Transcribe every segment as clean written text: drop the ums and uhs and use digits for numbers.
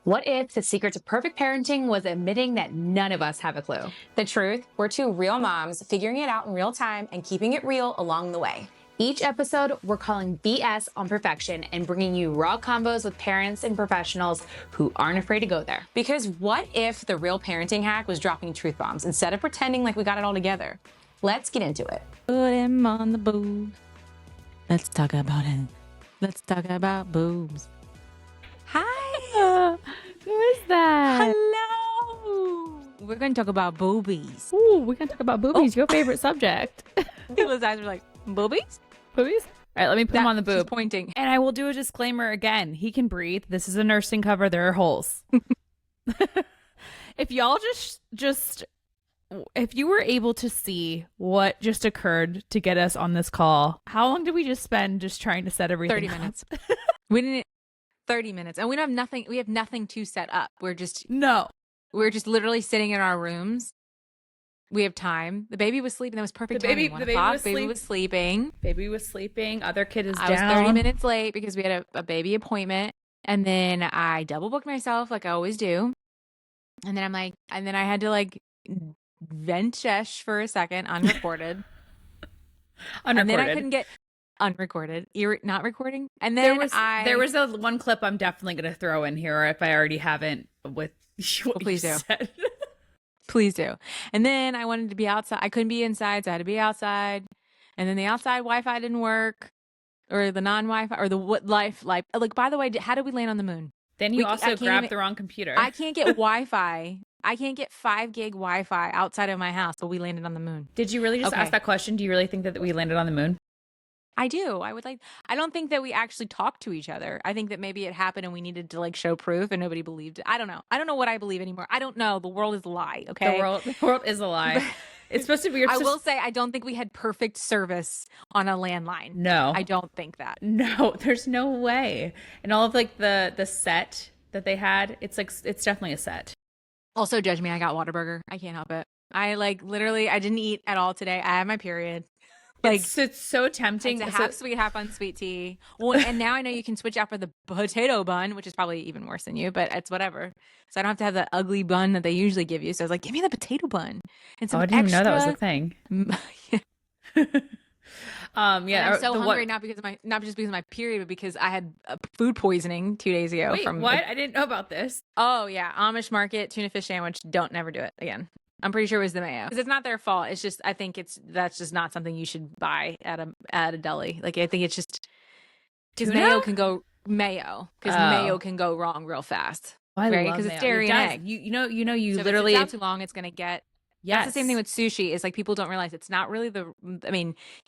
What if the secret to perfect parenting was admitting that none of us have a clue? The truth, we're two real moms figuring it out in real time and keeping it real along the way. Each episode, we're calling BS on perfection and bringing you raw combos with parents and professionals who aren't afraid to go there. Because what if the real parenting hack was dropping truth bombs instead of pretending like we got it all together? Let's get into it. Put him on the boob. Let's talk about it. Let's talk about boobs. Hi. Who is that? Hello. We're going to talk about boobies. Ooh, we're going to talk about boobies, your favorite subject. People's eyes were like, boobies? Boobies? All right, let me put him on the boob. She's pointing. And I will do a disclaimer again. He can breathe. This is a nursing cover. There are holes. If y'all just if you were able to see what just occurred to get us on this call, how long did we just spend just trying to set everything 30 minutes. We didn't 30 minutes. And we have nothing to set up. We're just literally sitting in our rooms. We have time. The baby was sleeping. That was perfect timing. The baby was sleeping. Baby was sleeping. Other kid is down. I was 30 minutes late because we had a baby appointment. And then I double booked myself like I always do. And then I had to vent shesh for a second, unrecorded. And then I couldn't get unrecorded. You're not recording. And then there was a one clip I'm definitely going to throw in here if I already haven't with what please you do. said. Please do. And then I wanted to be outside. I couldn't be inside, so I had to be outside. And then the outside Wi-Fi didn't work, or the non-Wi-Fi, or the life. Like, by the way, how did we land on the moon? Then you also grabbed the wrong computer. I can't get Wi-Fi. I can't get 5 gig Wi-Fi outside of my house, but we landed on the moon. Did you really just ask that question? Do you really think that we landed on the moon? I do. I don't think that we actually talked to each other. I think that maybe it happened and we needed to show proof and nobody believed it. I don't know. I don't know what I believe anymore. I don't know. The world is a lie. Okay. The world is a lie. It's supposed to be. I will say, I don't think we had perfect service on a landline. No, I don't think that. No, there's no way. And all of the set that they had, it's definitely a set. Also, judge me. I got Whataburger. I can't help it. I literally, I didn't eat at all today. I had my period. It's so tempting. It's a half sweet, half unsweet tea. Well, and now I know you can switch out for the potato bun, which is probably even worse than you, but it's whatever. So I don't have to have the ugly bun that they usually give you. So I was like, give me the potato bun. And I didn't even know that was a thing. And I'm so hungry, not just because of my period, but because I had food poisoning 2 days ago. Wait, what? I didn't know about this. Oh yeah, Amish market tuna fish sandwich. Don't never do it again. I'm pretty sure it was the mayo, because it's not their fault. It's just, I think that's just not something you should buy at a deli. I think it's just because mayo can go wrong real fast. I right? Because it's dairy and egg. You so literally. If it's out too long, it's gonna get. Yes. That's the same thing with sushi. Is people don't realize it's not really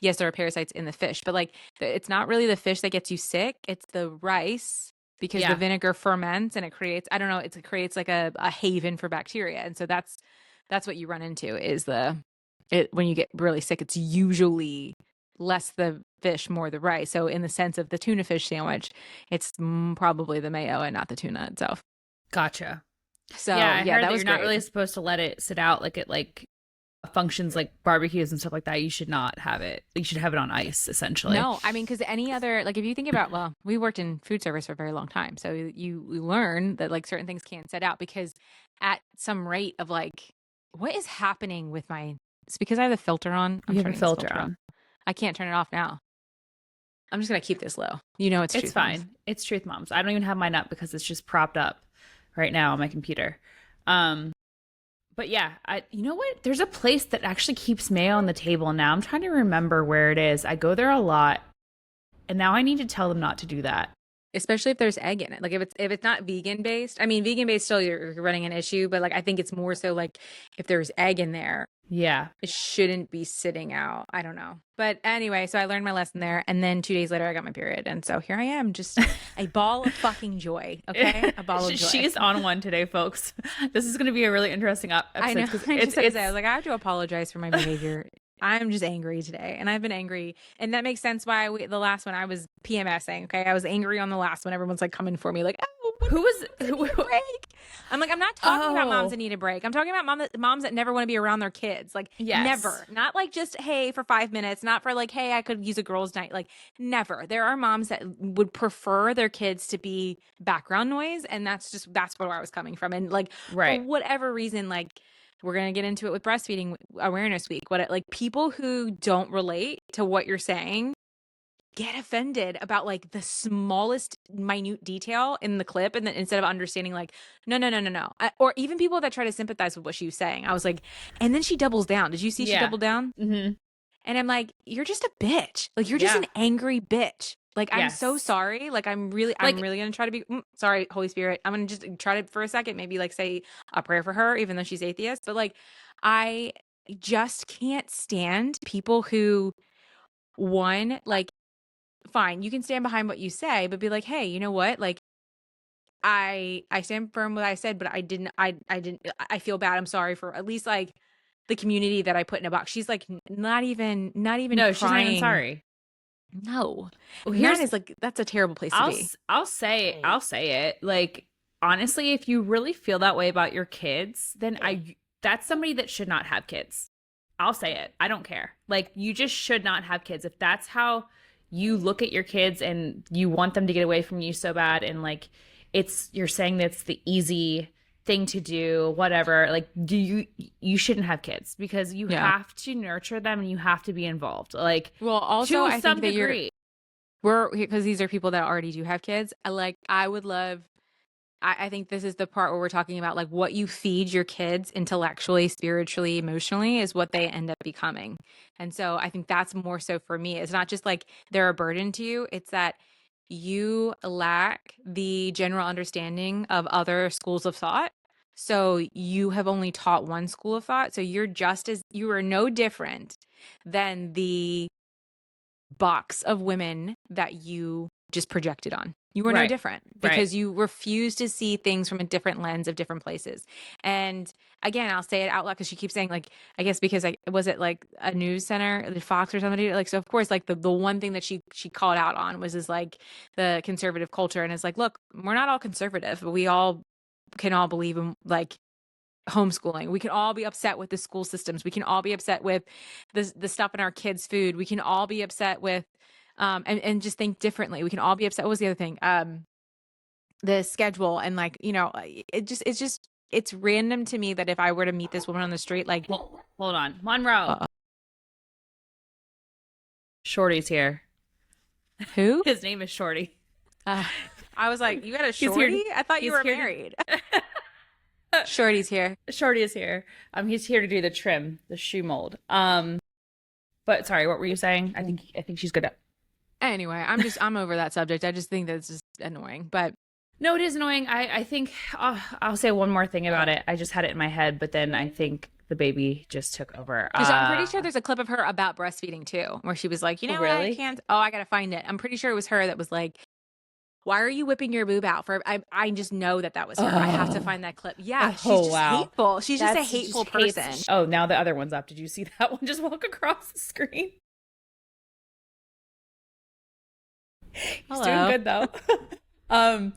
yes, there are parasites in the fish, but it's not really the fish that gets you sick. It's the rice, because the vinegar ferments and it creates, it creates a haven for bacteria. And so that's what you run into is when you get really sick, it's usually less the fish, more the rice. So in the sense of the tuna fish sandwich, it's probably the mayo and not the tuna itself. Gotcha. So I heard that that was you're not really supposed to let it sit out it functions like barbecues and stuff like that. You should not have it. You should have it on ice, essentially. No, because any other, if you think about, we worked in food service for a very long time. So you learn that certain things can't set out, because at some rate of what is happening with it's because I have the filter on. You have a filter on. I can't turn it off now. I'm just going to keep this low. It's Truth fine. Moms. It's Truth Moms. I don't even have mine up because it's just propped up right now on my computer. But yeah, you know what? There's a place that actually keeps mayo on the table now. I'm trying to remember where it is. I go there a lot, and now I need to tell them not to do that. Especially if there's egg in it. If it's not vegan based. Vegan based still you're running an issue, but I think it's more so if there's egg in there. Yeah. It shouldn't be sitting out. I don't know. But anyway, so I learned my lesson there. And then 2 days later, I got my period. And so here I am, just a ball of fucking joy. Okay? A ball of joy. She's on one today, folks. This is going to be a really interesting episode. I know. I was like, I have to apologize for my behavior. I'm just angry today. And I've been angry. And that makes sense why the last one I was PMSing. Okay? I was angry on the last one. Everyone's coming for me oh, who was break? I'm like, I'm not talking about moms Oh, that need a break. I'm talking about moms that never want to be around their kids. Like, yes. never. Not like just, hey, for 5 minutes. Not for like, hey, I could use a girls' night. Like, never. There are moms that would prefer their kids to be background noise. And that's where I was coming from. And like, for Right. whatever reason, like, we're going to get into it with breastfeeding awareness week. Like people who don't relate to what you're saying get offended about like the smallest minute detail in the clip, and then instead of understanding like no. Or even people that try to sympathize with what she was saying, I was like, and then she doubles down. Did you see she Yeah. doubled down? Mm-hmm. And I'm like, you're just a bitch. Like, you're just Yeah. an angry bitch. Like, I'm so Yes. sorry. Like, I'm really Like, gonna try to be sorry, Holy Spirit. I'm gonna just try to for a second maybe like say a prayer for her, even though she's atheist. But like, I just can't stand people who, one, like, fine, you can stand behind what you say, but be like, hey, you know what? Like, I stand firm what I said, but I feel bad. I'm sorry for at least like the community that I put in a box. She's like not even no, she's not even trying. sorry. No. Well, And that is like, that's a terrible place to be. I'll say it. Like, honestly, if you really feel that way about your kids, then that's somebody that should not have kids. I'll say it. I don't care. Like, you just should not have kids. If that's how you look at your kids and you want them to get away from you so bad, and like you're saying that's the easy thing to do, whatever, like, you shouldn't have kids, because you have to nurture them and you have to be involved. Like, Well, also, to I some think that degree. because these are people that already do have kids. I would love, I think this is the part where we're talking about like what you feed your kids intellectually, spiritually, emotionally is what they end up becoming. And so I think that's more so for me. It's not just like they're a burden to you, it's that you lack the general understanding of other schools of thought. So you have only taught one school of thought. So you are no different than the box of women that you just projected on. You were no Right. different Right. because you refuse to see things from a different lens of different places. And again, I'll say it out loud because she keeps saying like, I guess because was it like a news center, the Fox or somebody, like, so of course, like the one thing that she called out on was is like the conservative culture. And it's like, look, we're not all conservative, but we all can all believe in like homeschooling. We can all be upset with the school systems. We can all be upset with the stuff in our kids' food. We can all be upset with and just think differently. We can all be upset. What was the other thing? The schedule and like, it's random to me that if I were to meet this woman on the street, like, Hold on. Monroe. Shorty's here. Who? His name is Shorty. I was like, you got a Shorty? I thought you were married. Shorty's here. Shorty is here. He's here to do the trim, the shoe mold. But sorry, what were you saying? I think she's good at. Anyway, I'm over that subject. I just think that's just annoying. But no, it is annoying. I think I'll say one more thing about it. I just had it in my head, but then I think the baby just took over. Because I'm pretty sure there's a clip of her about breastfeeding too, where she was like, you know, really? I can't. Oh, I gotta find it. I'm pretty sure it was her that was like, why are you whipping your boob out for? I just know that was her. I have to find that clip. Yeah, she's just hateful. She's just a hateful person. Oh, now the other one's up. Did you see that one just walk across the screen? He's doing good though.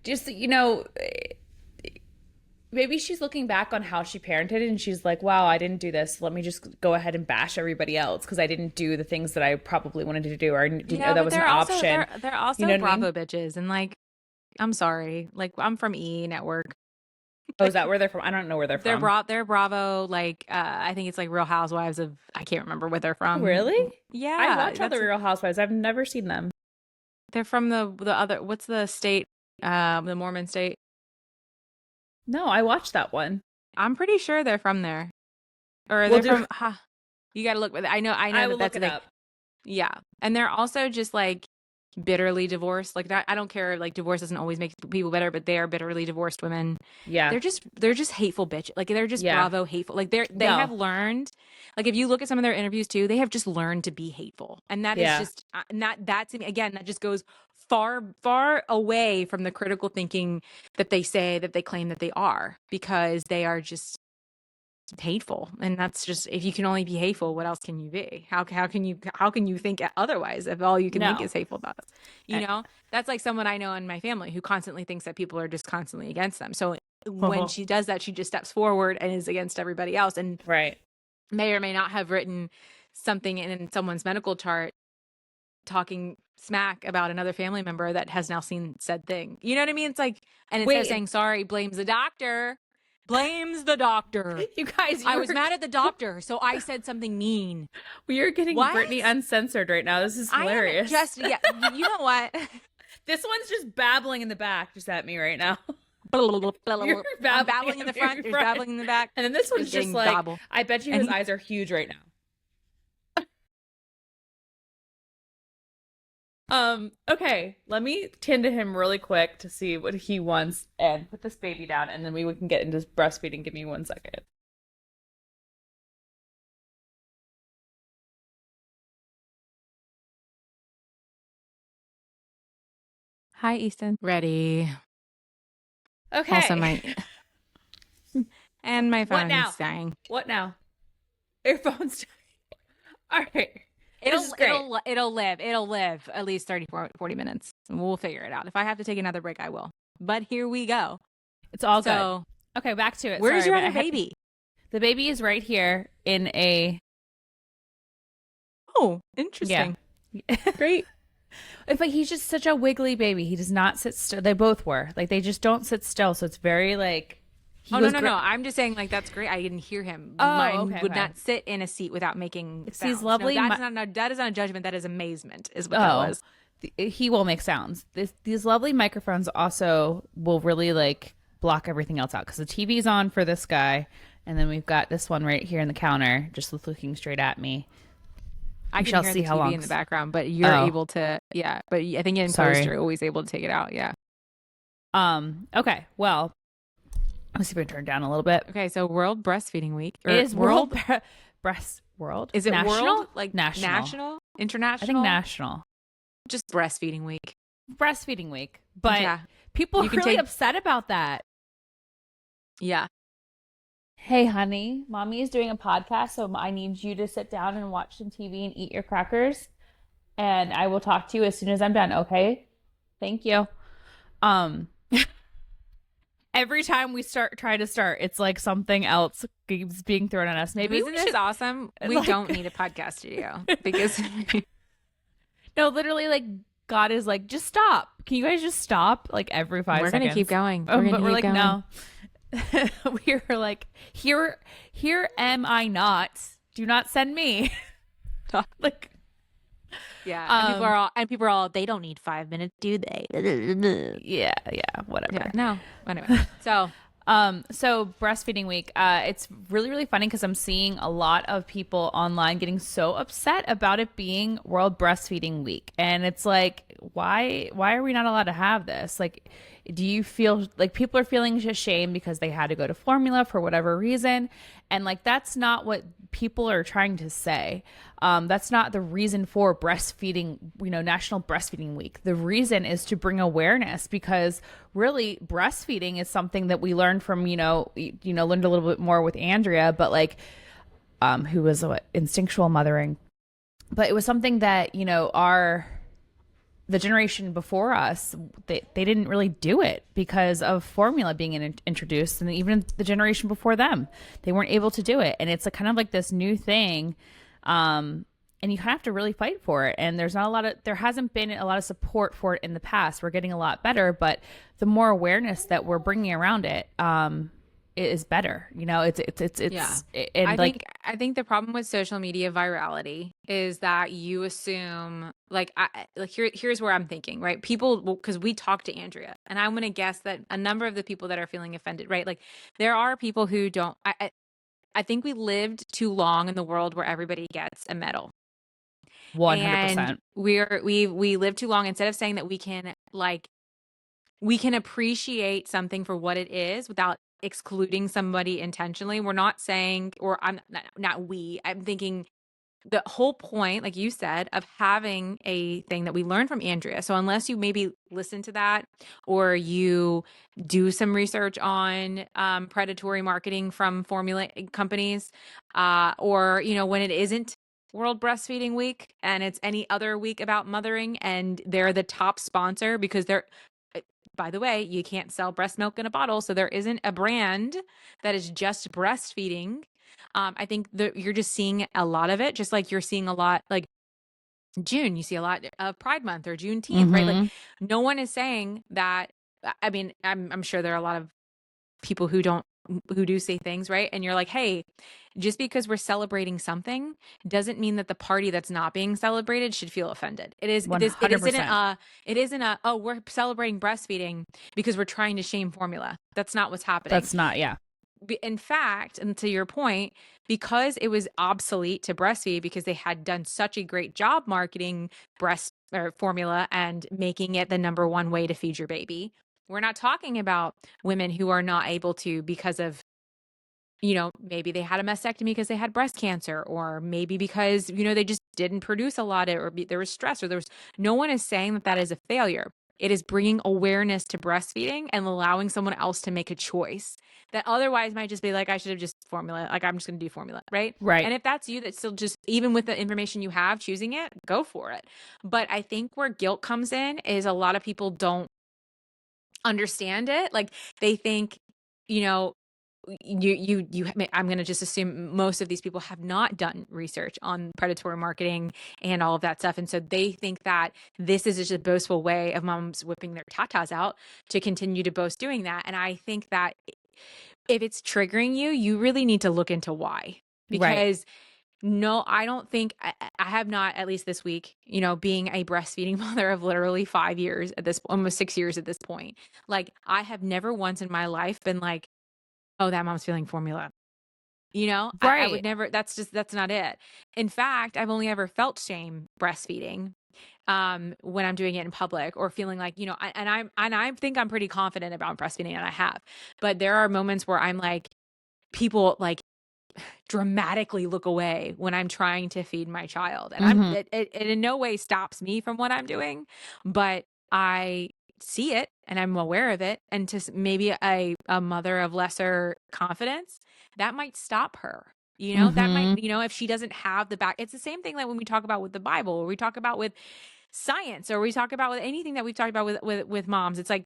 Just, maybe she's looking back on how she parented and she's like, wow, I didn't do this. Let me just go ahead and bash everybody else because I didn't do the things that I probably wanted to do or didn't know that was an option. They're also Bravo bitches. And like, I'm sorry. Like, I'm from E Network. Oh, is that where they're from? I don't know where they're from. They're Bravo. Like, I think it's like Real Housewives of, I can't remember where they're from. Really? Yeah. I watch all the Real Housewives. I've never seen them. They're from the other, what's the state? The Mormon state. No, I watched that one. I'm pretty sure they're from there. Or they're from, you got to look with it. I know I will that's look it up. Yeah. And they're also just like bitterly divorced. Like, I don't care. Like, divorce doesn't always make people better, but they are bitterly divorced women. Yeah. They're just hateful bitches. Like, they're just Bravo hateful. Like, they have learned, like, if you look at some of their interviews too, they have just learned to be hateful. And that is just, that to me, again, that just goes far, far away from the critical thinking that they say that they claim that they are, because they are just hateful. And that's just, if you can only be hateful, what else can you be? How can you think otherwise if all you can think is hateful thoughts? You know, that's like someone I know in my family who constantly thinks that people are just constantly against them. So when she does that, she just steps forward and is against everybody else, and Right. may or may not have written something in someone's medical chart talking smack about another family member that has now seen said thing. You know what I mean? It's like, and instead of saying sorry, blames the doctor. Blames the doctor. You guys, I was mad at the doctor, so I said something mean. We are getting Brittany uncensored right now. This is hilarious. You know what? This one's just babbling in the back, just at me right now. I'm babbling in the front. There's babbling in the back. And then this one's just like, babble. I bet you his eyes are huge right now. Okay, let me tend to him really quick to see what he wants and put this baby down, and then we can get into breastfeeding. Give me 1 second. Hi, Easton. Ready. Okay. Also and my phone's dying. What now? Your phone's dying. All right. It'll live at least 40 minutes. We'll figure it out. If I have to take another break, I will. But here we go. It's all good. Okay, back to it. Where's your other baby? The baby is right here in a... Oh, interesting. Yeah. Great. But he's just such a wiggly baby. He does not sit still. They both were. Like, they just don't sit still. So it's very like... No. I'm just saying, like, that's great. I didn't hear him. Mine would not sit in a seat without making sounds. These lovely... that is not a judgment. That is amazement, is what that was. He will make sounds. These lovely microphones also will really, like, block everything else out. Because the TV's on for this guy. And then we've got this one right here in the counter, just looking straight at me. I can hear the TV in the background, but you're able to... Yeah, but I think in post, you're always able to take it out. Yeah. Okay, well... Let's see if I can turn it down a little bit. Okay, so World Breastfeeding Week. It is World? Is it national? World? Like national? International? I think national. Just Breastfeeding Week. Breastfeeding Week. But people are really upset about that. Yeah. Hey, honey, mommy is doing a podcast, so I need you to sit down and watch some TV and eat your crackers. And I will talk to you as soon as I'm done, okay? Thank you. Every time we try to start, it's like something else keeps being thrown at us. Maybe isn't this awesome? We don't need a podcast studio because no, literally, like God is like, just stop. Can you guys just stop? Like every 5 seconds. We're gonna keep going. But we're like, no. We're like, here am I not? Do not send me. Like. Yeah, and people are all they don't need 5 minutes, do they? Yeah, whatever. Yeah, no, anyway. So Breastfeeding Week, it's really, really funny because I'm seeing a lot of people online getting so upset about it being World Breastfeeding Week, and it's like, why are we not allowed to have this? Like, do you feel like people are feeling ashamed because they had to go to formula for whatever reason? And like, that's not what people are trying to say. That's not the reason for breastfeeding, National Breastfeeding Week. The reason is to bring awareness, because really breastfeeding is something that we learned from, learned a little bit more with Andrea, but like, who was instinctual mothering, but it was something that, the generation before us, they didn't really do it because of formula being introduced, and even the generation before them, they weren't able to do it. And it's kind of like this new thing, and you have to really fight for it. And there hasn't been a lot of support for it in the past. We're getting a lot better, but the more awareness that we're bringing around it, it is better. I think the problem with social media virality is that you assume here's where I'm thinking, right? Because we talked to Andrea, and I'm going to guess that a number of the people that are feeling offended, right? Like, there are people who don't, I think we lived too long in the world where everybody gets a medal. 100%. And we live too long, instead of saying that we can appreciate something for what it is without excluding somebody intentionally. We're not saying, or I'm thinking the whole point, like you said, of having a thing that we learned from Andrea. So unless you maybe listen to that, or you do some research on predatory marketing from formula companies, or, when it isn't World Breastfeeding Week and it's any other week about mothering, and they're the top sponsor because they're, by the way, you can't sell breast milk in a bottle. So there isn't a brand that is just breastfeeding. I think that you're just seeing a lot of it, just like you're seeing a lot, like June, you see a lot of Pride Month or Juneteenth, right? Like no one is saying that. I mean, I'm sure there are a lot of people who do say things, right? And you're like, hey, just because we're celebrating something doesn't mean that the party that's not being celebrated should feel offended. It isn't 100%. oh, we're celebrating breastfeeding because we're trying to shame formula. That's not what's happening. That's not, yeah. In fact, and to your point, because it was obsolete to breastfeed because they had done such a great job marketing breast or formula and making it the number one way to feed your baby. We're not talking about women who are not able to because of, maybe they had a mastectomy because they had breast cancer, or maybe because, they just didn't produce a lot of, or there was stress, or no one is saying that is a failure. It is bringing awareness to breastfeeding and allowing someone else to make a choice that otherwise might just be like, I should have just formula. Like, I'm just going to do formula. Right. Right. And if that's you, that's still just, even with the information you have, choosing it, go for it. But I think where guilt comes in is a lot of people don't understand it. Like they think, I'm going to just assume most of these people have not done research on predatory marketing and all of that stuff. And so they think that this is just a boastful way of moms whipping their tatas out to continue to boast doing that. And I think that if it's triggering you, you really need to look into why. Because no, I don't think I have not, at least this week, being a breastfeeding mother of literally 5 years at this, almost 6 years at this point. Like I have never once in my life been like, oh, that mom's feeling formula. Right. I would never, that's not it. In fact, I've only ever felt shame breastfeeding when I'm doing it in public, or feeling like, I think I'm pretty confident about breastfeeding, and I have. But there are moments where I'm like, people like dramatically look away when I'm trying to feed my child. And it in no way stops me from what I'm doing, but I see it and I'm aware of it. And to maybe a mother of lesser confidence, that might stop her. That might, if she doesn't have the back, it's the same thing like when we talk about with the Bible, or we talk about with science, or we talk about with anything that we've talked about with moms. It's like,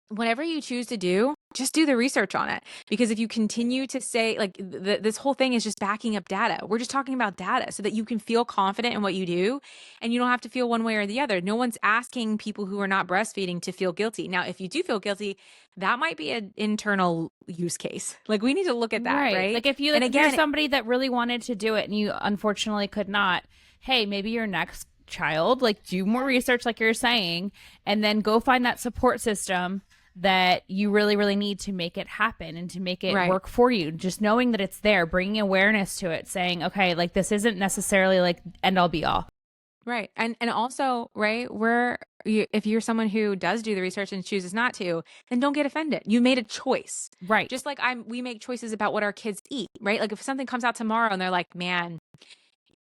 whatever you choose to do, just do the research on it. Because if you continue to say, like, this whole thing is just backing up data. We're just talking about data so that you can feel confident in what you do and you don't have to feel one way or the other. No one's asking people who are not breastfeeding to feel guilty. Now, if you do feel guilty, that might be an internal use case. Like, we need to look at that, right? Like if if you're somebody that really wanted to do it and you unfortunately could not, hey, maybe your next child, like, do more research like you're saying, and then go find that support system that you really, really need to make it happen and to make it work for you. Just knowing that it's there, bringing awareness to it, saying, okay, like, this isn't necessarily like end all be all. Right. And also, right, if you're someone who does do the research and chooses not to, then don't get offended. You made a choice. Right. Just like we make choices about what our kids eat, right? Like if something comes out tomorrow and they're like, man,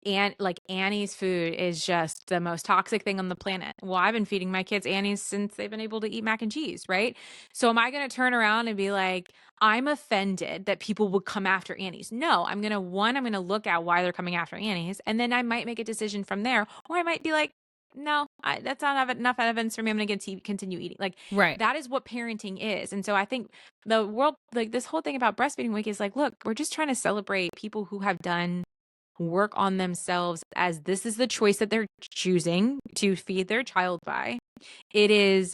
and like Annie's food is just the most toxic thing on the planet. Well, I've been feeding my kids Annie's since they've been able to eat mac and cheese, right? So am I going to turn around and be like, I'm offended that people would come after Annie's? No, I'm going to look at why they're coming after Annie's, and then I might make a decision from there. Or I might be like, no, that's not enough evidence for me. I'm going to continue eating. Like, that is what parenting is. And so I think the world, like this whole thing about breastfeeding week is like, look, we're just trying to celebrate people who have done work on themselves, as this is the choice that they're choosing to feed their child by. It is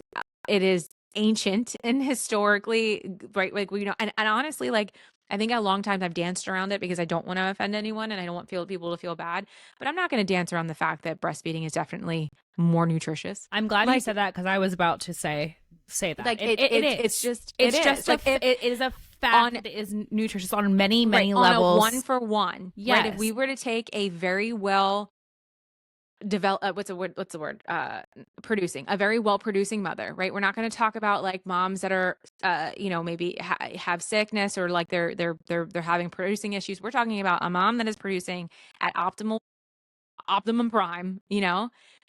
ancient and historically, right? Like, and honestly, like, I think a long time I've danced around it because I don't want to offend anyone and I don't want people to feel bad, but I'm not going to dance around the fact that breastfeeding is definitely more nutritious. I'm glad you said that, because I was about to say that. Like it is. It is a fact that it is nutritious on many levels. On a 1-for-1. Yes. Right? If we were to take a very well develop producing a very well producing mother, right? We're not going to talk about like moms that are maybe have sickness, or like they're having producing issues. We're talking about a mom that is producing at optimum prime,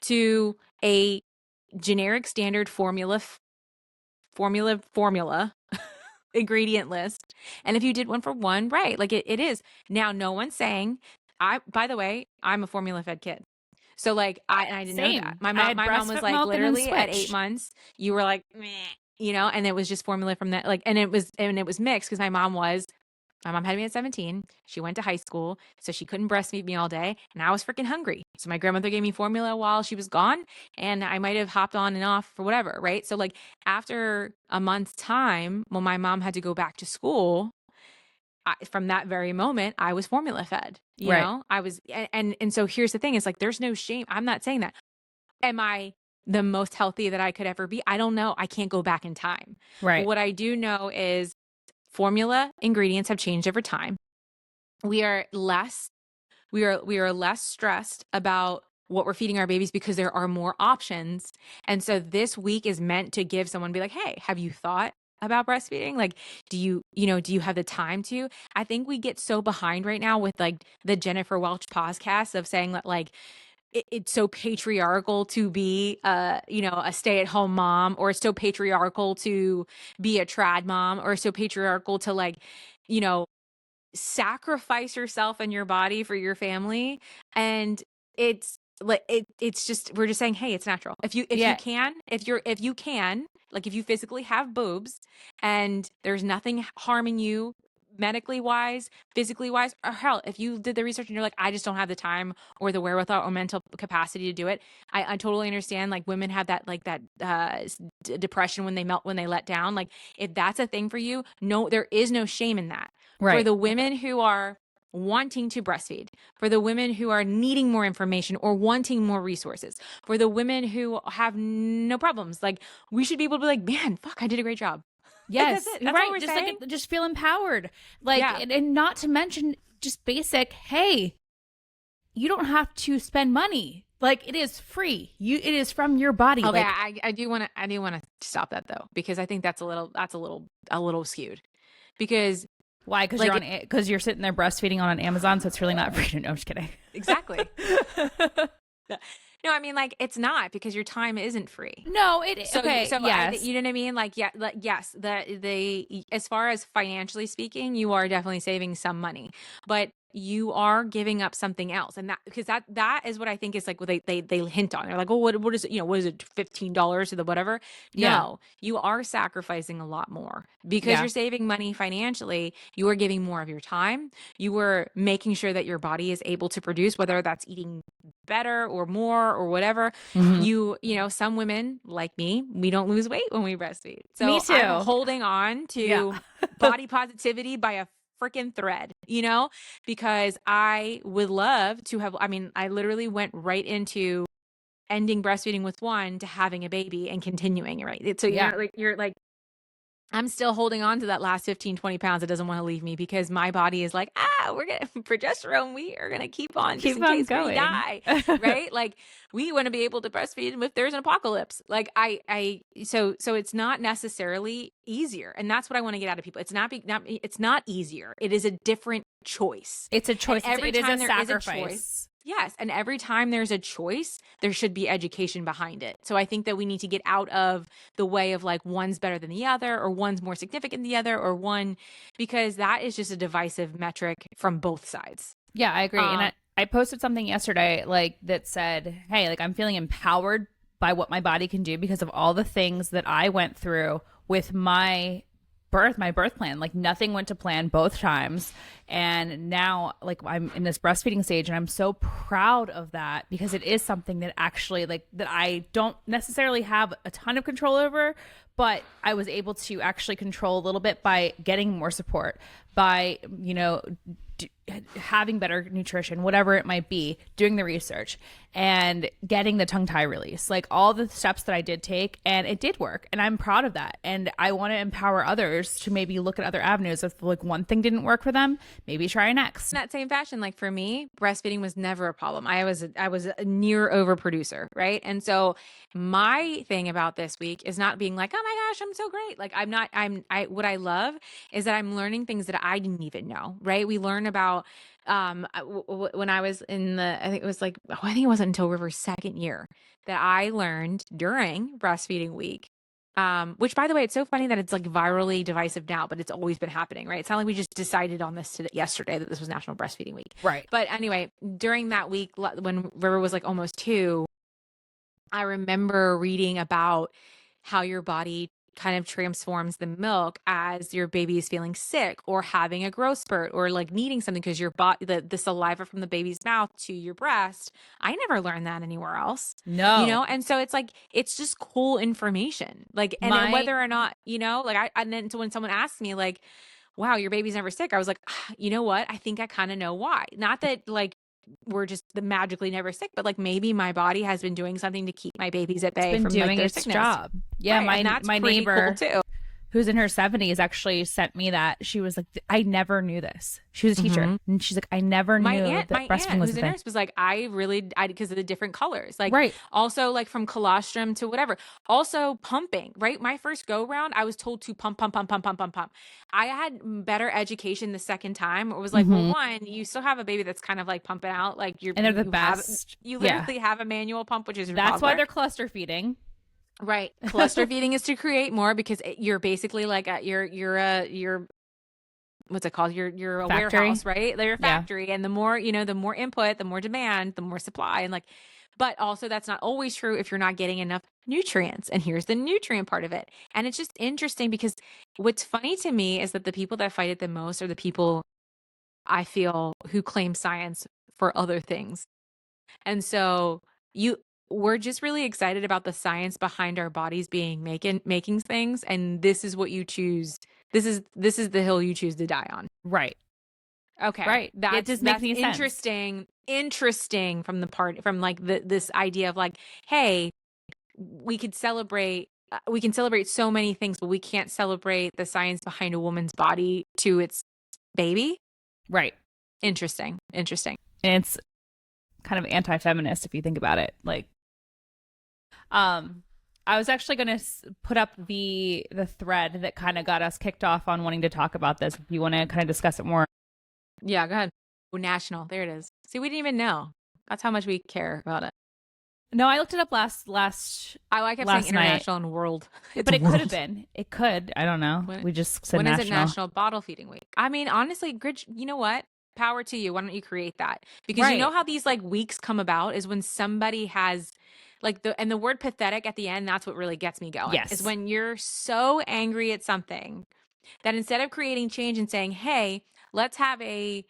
to a generic standard formula ingredient list. And if you did 1-for-1, right, like it is. Now, no one's saying, by the way, I'm a formula fed kid. So like I didn't know that. Same. I had My mom breast was like milk and then literally at 8 switched. months, you were like, meh, you know, and it was just formula from that. Like, and it was mixed because my mom had me at 17. She went to high school, so she couldn't breastfeed me all day, and I was freaking hungry. So my grandmother gave me formula while she was gone, and I might have hopped on and off for whatever, right? So like after a month's time, when my mom had to go back to school, from that very moment, I was formula fed. You Right. know, I was, and so here's the thing: it's like there's no shame. I'm not saying that. Am I the most healthy that I could ever be? I don't know. I can't go back in time. But Right. what I do know is formula ingredients have changed over time. We are less stressed about what we're feeding our babies because there are more options. And so this week is meant to give someone, be like, hey, have you thought about breastfeeding? Like, do you have the time to? I think we get so behind right now with like the Jennifer Welch podcast of saying that like it's so patriarchal to be a stay-at-home mom, or it's so patriarchal to be a trad mom, or so patriarchal to like, you know, sacrifice yourself and your body for your family. And it's like it's just, we're just saying, hey, it's natural. If you Yeah. can, if you can, like if you physically have boobs and there's nothing harming you medically wise, physically wise, or hell, if you did the research and you're like, I just don't have the time or the wherewithal or mental capacity to do it, I totally understand. Like women have that, like that depression when they melt, when they let down. Like if that's a thing for you, no, there is no shame in that. For Right. the women who are wanting to breastfeed, for the women who are needing more information or wanting more resources, for the women who have no problems, like we should be able to be like, man, fuck, I did a great job. Like that's Yes. it. You're That's all right. we're Just saying. like just feel empowered. Like, Yeah. and not to mention just basic, hey, you don't have to spend money. Like it is free. It is from your body. Okay, Like I do want to stop that though, because I think that's a little skewed. Because why? Because like you're sitting there breastfeeding on an Amazon, so it's really not free. No, I'm just kidding. exactly. No, I mean like it's not, because your time isn't free. No, okay. Yes. You know what I mean? Like, yeah, like, yes, as far as financially speaking, you are definitely saving some money, but you are giving up something else. And because that is what I think is like what they hint on. They're like, oh, what is it? What is it? $15 to the whatever. Yeah. No, you are sacrificing a lot more because Yeah. you're saving money financially. You are giving more of your time. You are making sure that your body is able to produce, whether that's eating better or more or whatever. Mhm. Some women like me, we don't lose weight when we breastfeed. So Me too. I'm holding on to Yeah. body positivity by a freaking thread, because I would love to have, I mean, I literally went right into ending breastfeeding with one to having a baby and continuing, right? So Yeah. you're like, I'm still holding on to that last 15, 20 pounds. It doesn't want to leave me because my body is like, we're going to progesterone. We are going to keep on just in on case we going. die. Right. Like we want to be able to breastfeed if there's an apocalypse. Like so it's not necessarily easier. And that's what I want to get out of people. It's not easier. It is a different choice. It's a choice. It is a sacrifice. Yes. And every time there's a choice, there should be education behind it. So I think that we need to get out of the way of like one's better than the other, or one's more significant than the other, or one, because that is just a divisive metric from both sides. Yeah, I agree. And I posted something yesterday like that said, hey, like I'm feeling empowered by what my body can do because of all the things that I went through with my birth plan. Like nothing went to plan both times, and now like I'm in this breastfeeding stage, and I'm so proud of that because it is something that actually like that I don't necessarily have a ton of control over, but I was able to actually control a little bit by getting more support, by having better nutrition, whatever it might be, doing the research and getting the tongue tie release, like all the steps that I did take, and it did work. And I'm proud of that. And I want to empower others to maybe look at other avenues. If like one thing didn't work for them, maybe try next. In that same fashion, like for me, breastfeeding was never a problem. I was a near overproducer, right? And so my thing about this week is not being like, oh my gosh, I'm so great. Like what I love is that I'm learning things that I didn't even know, right? We learn about when I was I think it wasn't until River's second year that I learned during breastfeeding week Which, by the way, it's so funny that it's like virally divisive now, but it's always been happening, right? It's not like we just decided on this yesterday that this was National Breastfeeding Week. Right. But anyway, during that week, when River was like almost 2, I remember reading about how your body kind of transforms the milk as your baby is feeling sick or having a growth spurt or like needing something, because your body, the saliva from the baby's mouth to your breast. I never learned that anywhere else. No. And so it's like, it's just cool information. Like, and then whether or not, like and then so when someone asks me like, wow, your baby's never sick, I was like, you know what? I think I kind of know why. Not that like we're just magically never sick, but like maybe my body has been doing something to keep my babies at bay from like their sickness. Job. Yeah, right, my neighbor cool too, who's in her 70s, actually sent me that. She was like, I never knew this. She was a teacher, and she's like, I never knew that breastfeeding was a thing. Nurse was like, I because of the different colors, like right. Also like from colostrum to whatever. Also pumping, right? My first go round, I was told to pump. I had better education the second time. It was like, well, one, you still have a baby that's kind of like pumping out, like and they're the best. You literally have a manual pump, which is your that's toddler. Why they're cluster feeding. Right. Cluster feeding is to create more, because you're basically like you're what's it called? You're a warehouse, right? They're a factory. Yeah. And the more, the more input, the more demand, the more supply. And like, but also that's not always true if you're not getting enough nutrients. And here's the nutrient part of it. And it's just interesting, because what's funny to me is that the people that fight it the most are the people, I feel, who claim science for other things. And so we're just really excited about the science behind our bodies being making things, and this is what you choose. This is the hill you choose to die on. Right. Okay. Right. It just makes me interesting. Interesting from like this idea of like, hey, we can celebrate so many things, but we can't celebrate the science behind a woman's body to its baby. Right. Interesting. And it's kind of anti-feminist if you think about it. Like, I was actually going to put up the thread that kind of got us kicked off on wanting to talk about this. If you want to kind of discuss it more. Yeah, go ahead. National. There it is. See, we didn't even know. That's how much we care about it. No, I looked it up last. I kept saying international and world, but it could have been. It could. I don't know. We just said national. When is it National Bottle Feeding Week? I mean, honestly, Gridge, you know what? Power to you. Why don't you create that? Because you know how these like weeks come about is when somebody has like the word pathetic at the end. That's what really gets me going. Yes. Is when you're so angry at something that instead of creating change and saying, hey, let's have a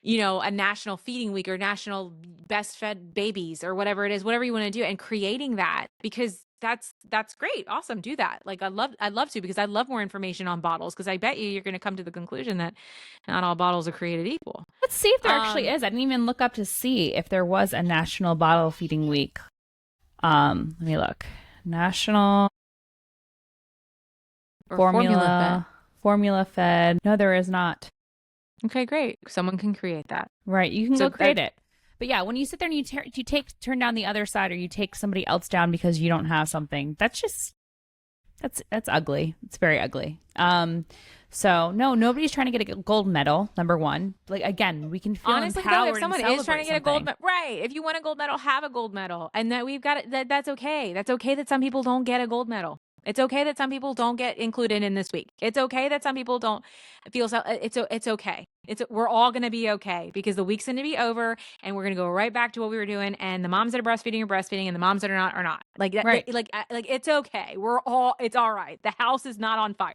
national feeding week or national best fed babies or whatever it is, whatever you want to do, and creating that, because that's great. Awesome. Do that. Like I'd love to, because I'd love more information on bottles, because I bet you're going to come to the conclusion that not all bottles are created equal. Let's see if there actually is. I didn't even look up to see if there was a national bottle feeding week. Let me look. National formula fed. No, there is not. Okay, great. Someone can create that. Right. You can go create it. But yeah, when you sit there and you turn down the other side, or you take somebody else down because you don't have something, that's ugly. It's very ugly. So no, nobody's trying to get a gold medal. Number one, like again, we can feel honestly empowered. Though, if someone is trying to get a gold medal, right? If you want a gold medal, have a gold medal, and that we've got it. That's okay. That's okay that some people don't get a gold medal. It's okay that some people don't get included in this week. It's okay that some people don't feel so. It's okay. We're all going to be okay, because the week's going to be over and we're going to go right back to what we were doing. And the moms that are breastfeeding, and the moms that are not. Like that, right. like it's okay. It's all right. The house is not on fire.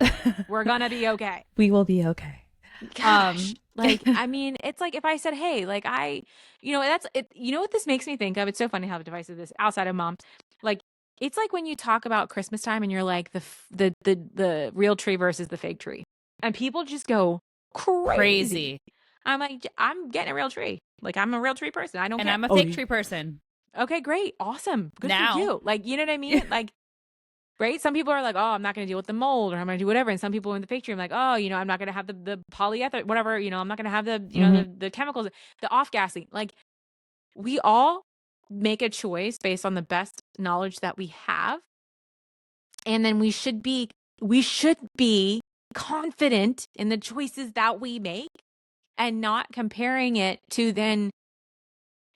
We're going to be okay. We will be okay. Gosh, I mean, it's like if I said, hey, like that's it. You know what this makes me think of? It's so funny how divisive this outside of moms. Like, it's like when you talk about Christmas time and you're like the real tree versus the fake tree, and people just go crazy. I'm like, I'm getting a real tree. Like, I'm a real tree person. I don't care. And I'm a fake tree person. Okay, great. Awesome. Good for you. Like, you know what I mean? Like, right? Some people are like, oh, I'm not going to deal with the mold, or I'm going to do whatever. And some people in the fake tree, I'm like, oh, I'm not going to have the polyether, whatever, I'm not going to have the chemicals, the off-gassing. Like, we all make a choice based on the best knowledge that we have. And then we should be confident in the choices that we make, and not comparing it to then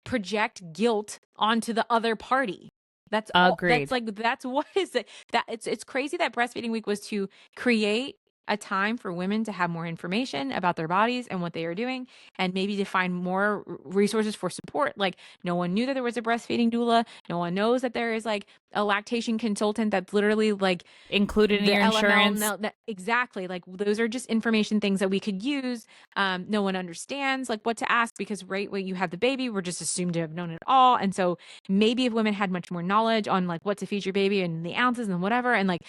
project guilt onto the other party. That's all. Agreed. That's what is it? That it's crazy that breastfeeding week was to create a time for women to have more information about their bodies and what they are doing, and maybe to find more resources for support. Like, no one knew that there was a breastfeeding doula. No one knows that there is like a lactation consultant that's literally like included in the your insurance. Exactly. Like, those are just information things that we could use. No one understands like what to ask, because right when you have the baby, we're just assumed to have known it all. And so maybe if women had much more knowledge on like what to feed your baby and the ounces and whatever, and like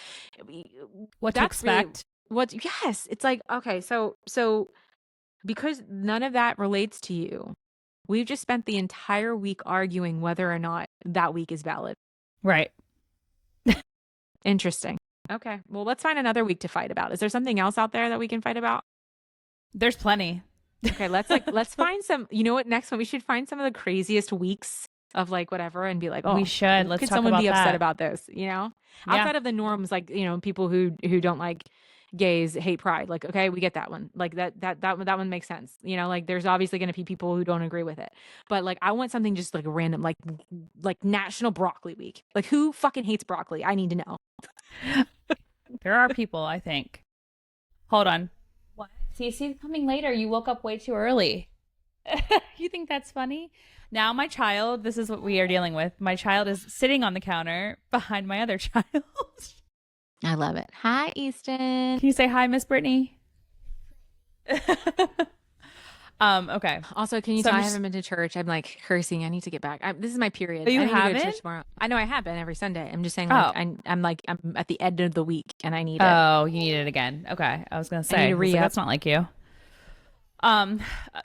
what to expect. Yes, it's like, okay, so because none of that relates to you, we've just spent the entire week arguing whether or not that week is valid. Right. Interesting. Okay. Well, let's find another week to fight about. Is there something else out there that we can fight about? There's plenty. Okay, let's find some, you know what, next one we should find some of the craziest weeks of like whatever and be like, oh, we should. Let's could talk someone about be upset that. about this, you know? Yeah. Outside of the norms, like, you know, people who don't like gays hate pride. Like, okay, we get that one. Like that one makes sense. You know, like there's obviously going to be people who don't agree with it. But like I want something just like a random like National Broccoli Week. Like, who fucking hates broccoli? I need to know. There are people, I think. Hold on. What? CC's coming later. You woke up way too early. You think that's funny? Now my child, this is what we are dealing with. My child is sitting on the counter behind my other child. I love it. Hi, Easton. Can you say hi, Miss Brittany? Okay. Also, can you tell I haven't been to church? I'm like cursing. I need to get back. This is my period. Oh, you I need to haven't? go to church tomorrow. I know I have been every Sunday. I'm just saying, like, I'm at the end of the week and I need it. Oh, you need it again. Okay. I was gonna say, that's not like you.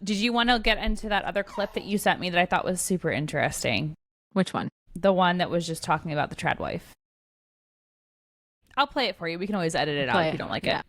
Did you want to get into that other clip that you sent me that I thought was super interesting? Which one? The one that was just talking about the trad wife. I'll play it for you. We can always edit it out if you don't like it.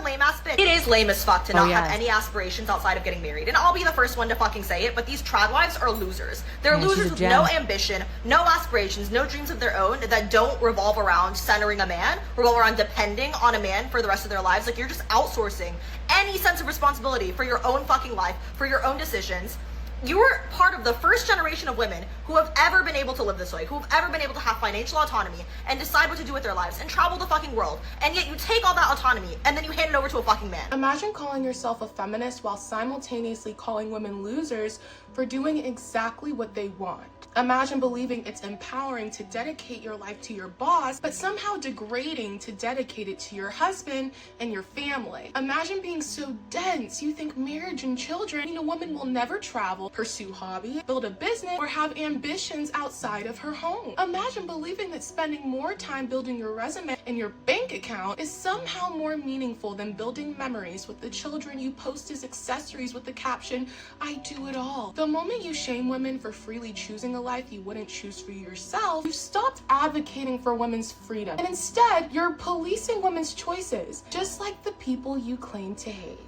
Lame ass bitch. It is lame as fuck to not have any aspirations outside of getting married. And I'll be the first one to fucking say it, but these trad wives are losers. They're losers with no ambition, no aspirations, no dreams of their own that don't revolve around centering a man, revolve around depending on a man for the rest of their lives. Like, you're just outsourcing any sense of responsibility for your own fucking life, for your own decisions. You are part of the first generation of women who have ever been able to live this way, who have ever been able to have financial autonomy and decide what to do with their lives and travel the fucking world. And yet you take all that autonomy and then you hand it over to a fucking man. Imagine calling yourself a feminist while simultaneously calling women losers for doing exactly what they want. Imagine believing it's empowering to dedicate your life to your boss, but somehow degrading to dedicate it to your husband and your family. Imagine being so dense you think marriage and children mean a woman will never travel, pursue hobby, build a business, or have ambitions outside of her home. Imagine believing that spending more time building your resume and your bank account is somehow more meaningful than building memories with the children you post as accessories with the caption, "I do it all." The moment you shame women for freely choosing a life you wouldn't choose for yourself, you've stopped advocating for women's freedom. And instead, you're policing women's choices, just like the people you claim to hate.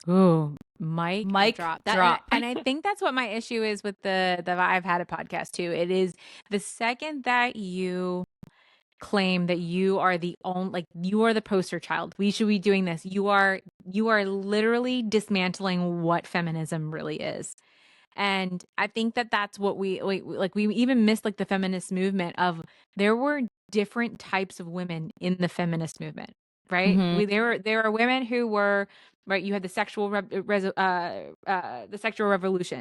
Ooh, mic drop. And I think that's what my issue is with the I've Had a podcast too. It is the second that you claim that you are the only, like, you are the poster child, we should be doing this, you are literally dismantling what feminism really is. And I think that that's what we even missed, like, the feminist movement of, there were different types of women in the feminist movement, right? Mm-hmm. There are women who were, right, you had the sexual revolution.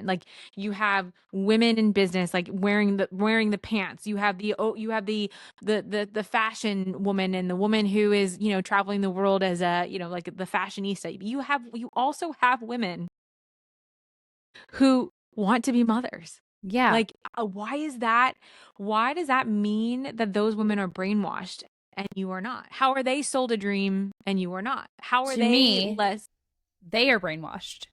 Like, you have women in business, like wearing the pants. You have the fashion woman, and the woman who is, you know, traveling the world as a, you know, like the fashionista. You also have women who want to be mothers. Yeah. Like, why is that? Why does that mean that those women are brainwashed and you are not? How are they sold a dream and you are not? How are they less? They are brainwashed,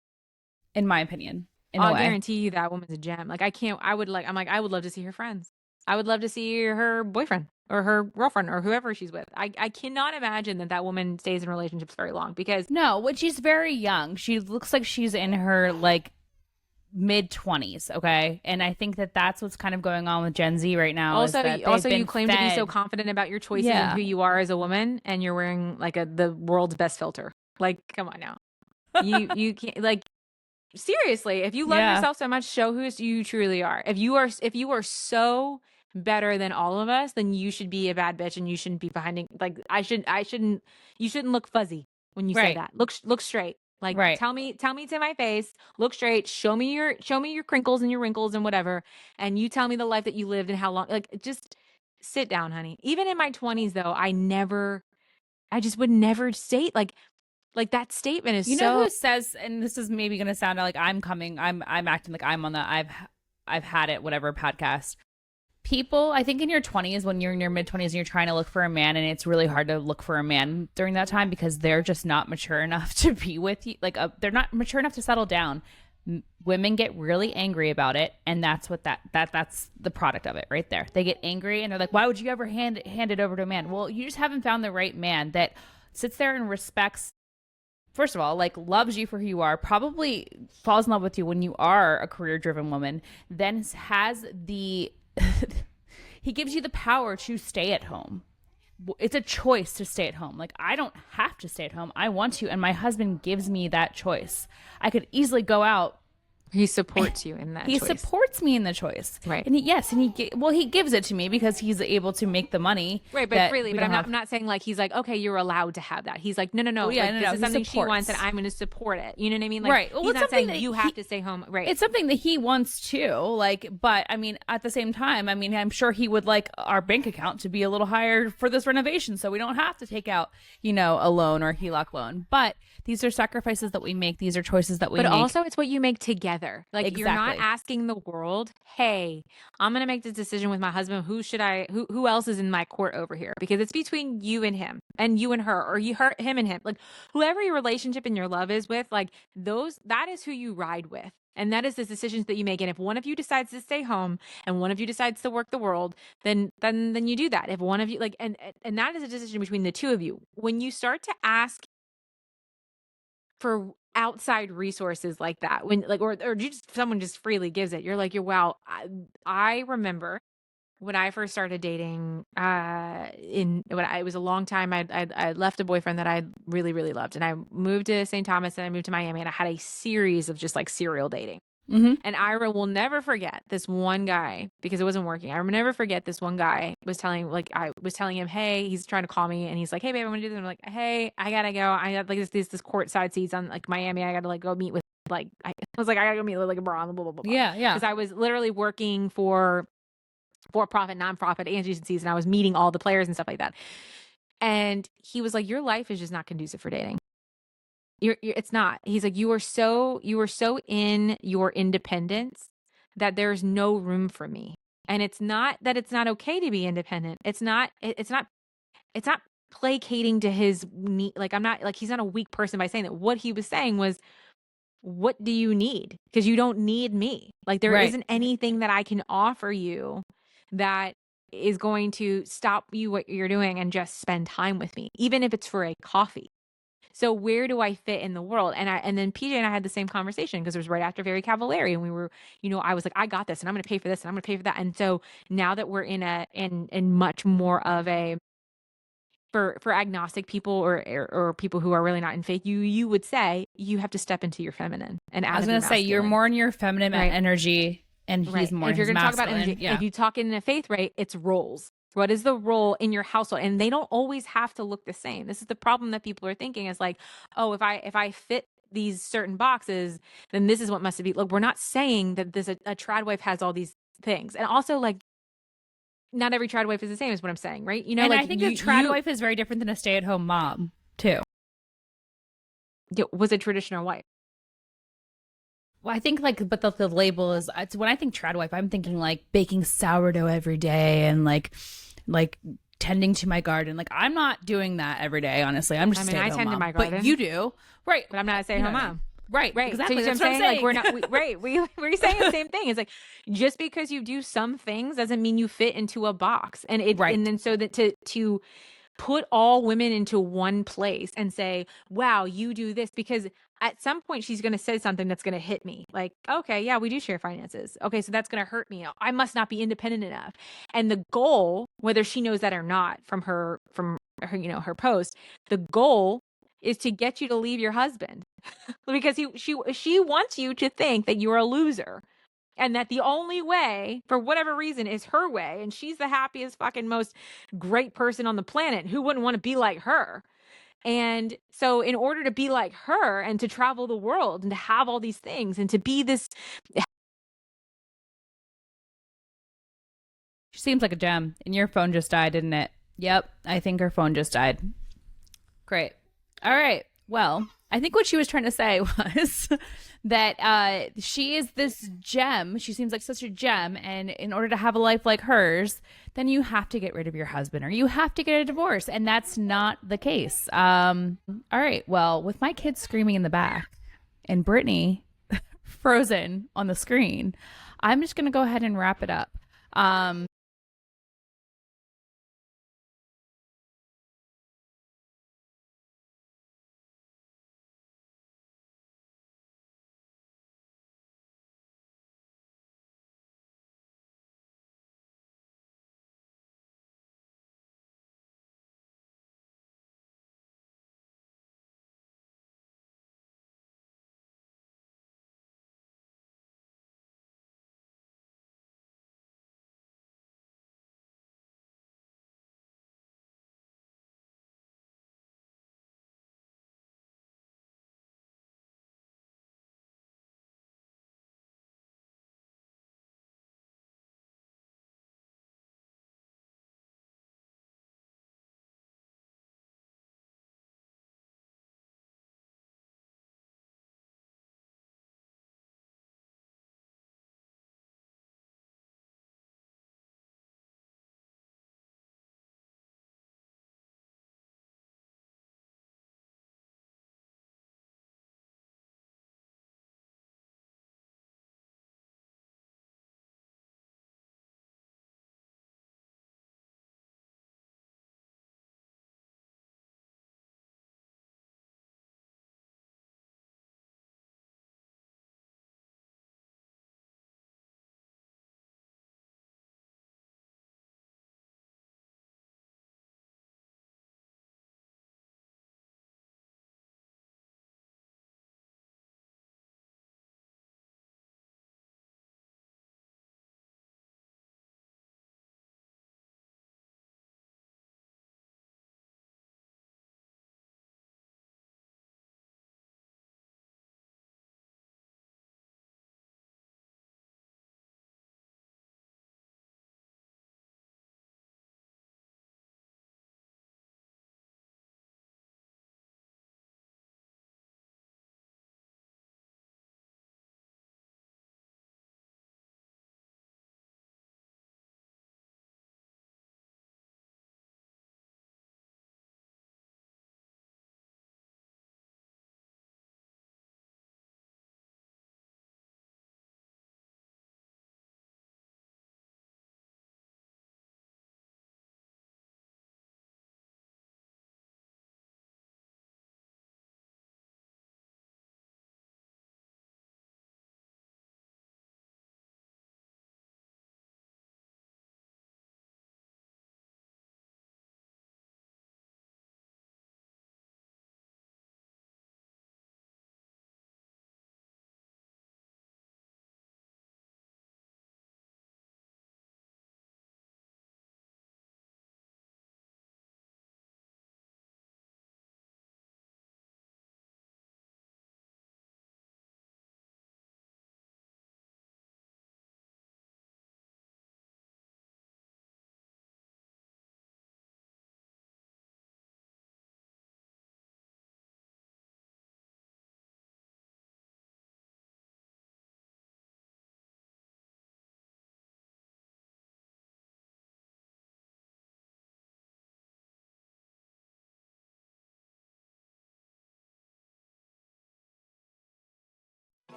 in my opinion. I'll guarantee you that woman's a gem. Like, I would love to see her friends. I would love to see her boyfriend or her girlfriend or whoever she's with. I cannot imagine that woman stays in relationships very long, because she's very young. She looks like she's in her like mid-20s, okay? And I think that that's what's kind of going on with Gen Z right now. Also, you claim to be so confident about your choices and who you are as a woman, and you're wearing like the world's best filter. Like, come on now. You can't, like, seriously, if you love yourself so much, show who you truly are. If you are so better than all of us, then you should be a bad bitch and you shouldn't be behind. Like you shouldn't look fuzzy when you say that. Look straight. Like tell me to my face, look straight, show me your crinkles and your wrinkles and whatever, and you tell me the life that you lived and how long. Like, just sit down, honey. Even in my 20s though, I just would never say like that statement is, you know, who says, and this is maybe going to sound like I'm acting like I'm on the I've had it whatever podcast. People, I think in your 20s, when you're in your mid 20s and you're trying to look for a man, and it's really hard to look for a man during that time because they're just not mature enough to be with you. Like, they're not mature enough to settle down. Women get really angry about it, and that's what that's the product of it right there. They get angry and they're like, why would you ever hand it over to a man? Well, you just haven't found the right man that sits there and respects, first of all, like, loves you for who you are, probably falls in love with you when you are a career-driven woman, then has the he gives you the power to stay at home. It's a choice to stay at home. Like, I don't have to stay at home. I want to, and my husband gives me that choice. I could easily go out. He supports you in that He choice. supports me in the choice. Right. And he gives it to me because he's able to make the money. Right, but freely. But I'm not saying like he's like, okay, you're allowed to have that. He's like, no. This is something she wants and I'm going to support it. You know what I mean? Like, right. Well, he's not saying you have to stay home. Right. It's something that he wants too. Like, but I mean, at the same time, I mean, I'm sure he would like our bank account to be a little higher for this renovation so we don't have to take out, a loan or HELOC loan. But these are sacrifices that we make. These are choices that we make. But also it's what you make together. Like, exactly. You're not asking the world, hey, I'm going to make this decision with my husband. Who else is in my court over here? Because it's between you and him and you and her, or him and him. Like, whoever your relationship and your love is with, like, that is who you ride with. And that is the decisions that you make. And if one of you decides to stay home and one of you decides to work the world, then you do that. If one of you and that is a decision between the two of you. When you start to ask for outside resources like that, when or someone just freely gives it, you're like, wow. I remember when I first started dating, it was a long time. I left a boyfriend that I really, really loved, and I moved to St. Thomas and I moved to Miami, and I had a series of just like serial dating. Mm-hmm. And I will never forget this one guy, because it wasn't working. I will never forget this one guy I was telling him, hey, he's trying to call me, and he's like, hey babe, I want to do this. And I'm like, hey, I gotta go. I got like this courtside seats on like Miami. I gotta like go meet with I was like, I gotta go meet with like a bra, blah, blah, blah, blah. Yeah. Because I was literally working for profit, nonprofit agencies, and I was meeting all the players and stuff like that. And he was like, your life is just not conducive for dating. It's not. He's like, you are so in your independence that there's no room for me. And it's not that it's not okay to be independent. It's not placating to his need. Like, I'm not like, he's not a weak person by saying that. What he was saying was, what do you need? Because you don't need me. Like, there isn't anything that I can offer you that is going to stop you what you're doing and just spend time with me, even if it's for a coffee. So where do I fit in the world? And then PJ and I had the same conversation, because it was right after Very Cavallari, and we were, I was like, I got this, and I'm going to pay for this, and I'm going to pay for that. And so now that we're in much more of a, for agnostic people or people who are really not in faith, you would say you have to step into your feminine. And I was going to say, you're more in your feminine energy, and he's more. If you're going to talk about energy, if you talk in a faith, it's roles. What is the role in your household? And they don't always have to look the same. This is the problem that people are thinking, is like, oh, if I fit these certain boxes, then this is what must be. Look, we're not saying that a trad wife has all these things. And also, like, not every trad wife is the same, is what I'm saying, right? And like, I think a trad wife is very different than a stay-at-home mom too. Was a traditional wife. Well, I think but the label is, when I think trad wife, I'm thinking like baking sourdough every day and like tending to my garden. Like, I'm not doing that every day, honestly. I'm just I tend to my garden, but you do, right? But I'm not a stay-at-home mom. Right. Exactly. So that's what I'm saying. Like, we're not we're saying the same thing. It's like, just because you do some things doesn't mean you fit into a box. And and then so that to put all women into one place and say, wow, you do this, because at some point she's going to say something that's going to hit me. Like, okay, yeah, we do share finances. Okay, so that's going to hurt me. I must not be independent enough. And the goal, whether she knows that or not from her her post, the goal is to get you to leave your husband because she wants you to think that you're a loser. And that the only way, for whatever reason, is her way. And she's the happiest fucking most great person on the planet. Who wouldn't want to be like her? And so in order to be like her and to travel the world and to have all these things and to be this. She seems like a gem. And your phone just died, didn't it? Yep. I think her phone just died. Great. All right. Well, I think what she was trying to say was that she is this gem. She seems like such a gem. And in order to have a life like hers, then you have to get rid of your husband or you have to get a divorce. And that's not the case. All right. Well, with my kids screaming in the back and Brittany frozen on the screen, I'm just going to go ahead and wrap it up.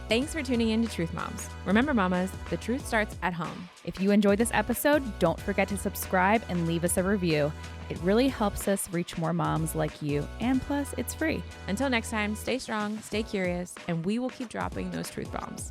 Thanks for tuning in to Truth Moms. Remember, mamas, the truth starts at home. If you enjoyed this episode, don't forget to subscribe and leave us a review. It really helps us reach more moms like you, and plus, it's free. Until next time, stay strong, stay curious, and we will keep dropping those truth bombs.